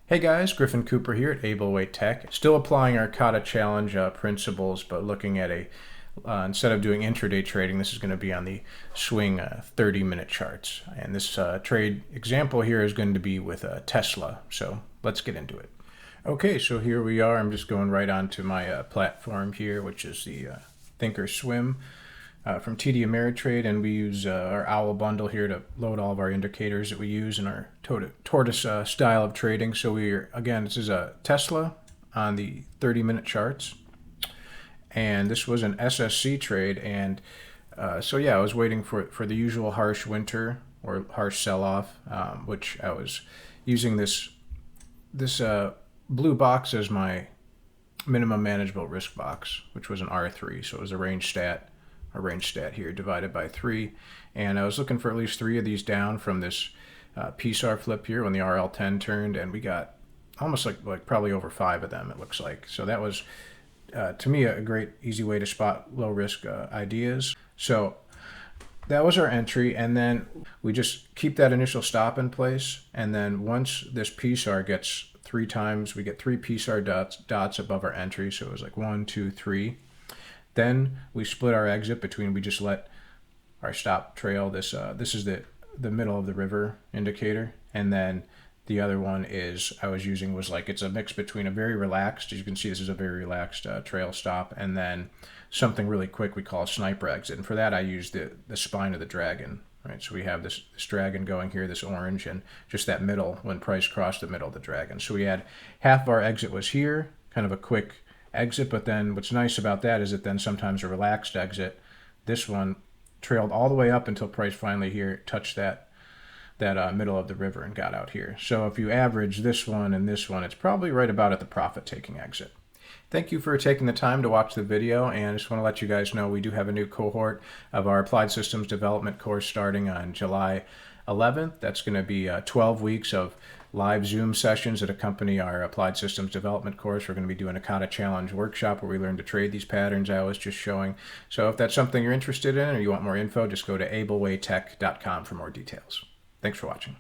Hey guys, Griffin Cooper here at Ablewaytech. Still applying our Kata challenge principles, but looking at instead of doing intraday trading, this is going to be on the swing 30-minute charts. And this trade example here is going to be with Tesla. So let's get into it. Okay, so here we are. I'm just going right onto my platform here, which is the Thinkorswim from TD Ameritrade, and we use our OWL bundle here to load all of our indicators that we use in our tortoise style of trading. So again, this is a Tesla on the 30-minute charts, and this was an SSC trade. And so yeah, I was waiting for the usual harsh winter or harsh sell-off, which I was using this blue box as my minimum manageable risk box, which was an R3. So it was a range stat here divided by 3, and I was looking for at least 3 of these down from this PSAR flip here when the RL10 turned, and we got almost like probably over 5 of them, it looks like. So that was to me a great easy way to spot low risk ideas. So that was our entry, and then we just keep that initial stop in place, and then once this PSAR gets 3 times, we get 3 PSAR dots above our entry. So it was like 1, 2, 3. Then we split our exit between, we just let our stop trail. This is the middle of the river indicator. And then the other one was like, it's a mix between a very relaxed, as you can see, this is a very relaxed trail stop, and then something really quick we call a sniper exit. And for that, I use the spine of the dragon, right? So we have this dragon going here, this orange, and just that middle, when price crossed the middle of the dragon. So we had half of our exit was here, kind of a quick exit, but then what's nice about that is that then sometimes a relaxed exit. This one trailed all the way up until price finally here touched that middle of the river and got out here. So if you average this one and this one, it's probably right about at the profit taking exit. Thank you for taking the time to watch the video, and I just want to let you guys know we do have a new cohort of our Applied Systems Development course starting on July 11th. That's going to be 12 weeks of live Zoom sessions that accompany our Applied Systems Development course. We're going to be doing a Kata Challenge workshop where we learn to trade these patterns I was just showing. So if that's something you're interested in or you want more info, just go to ablewaytech.com for more details. Thanks for watching.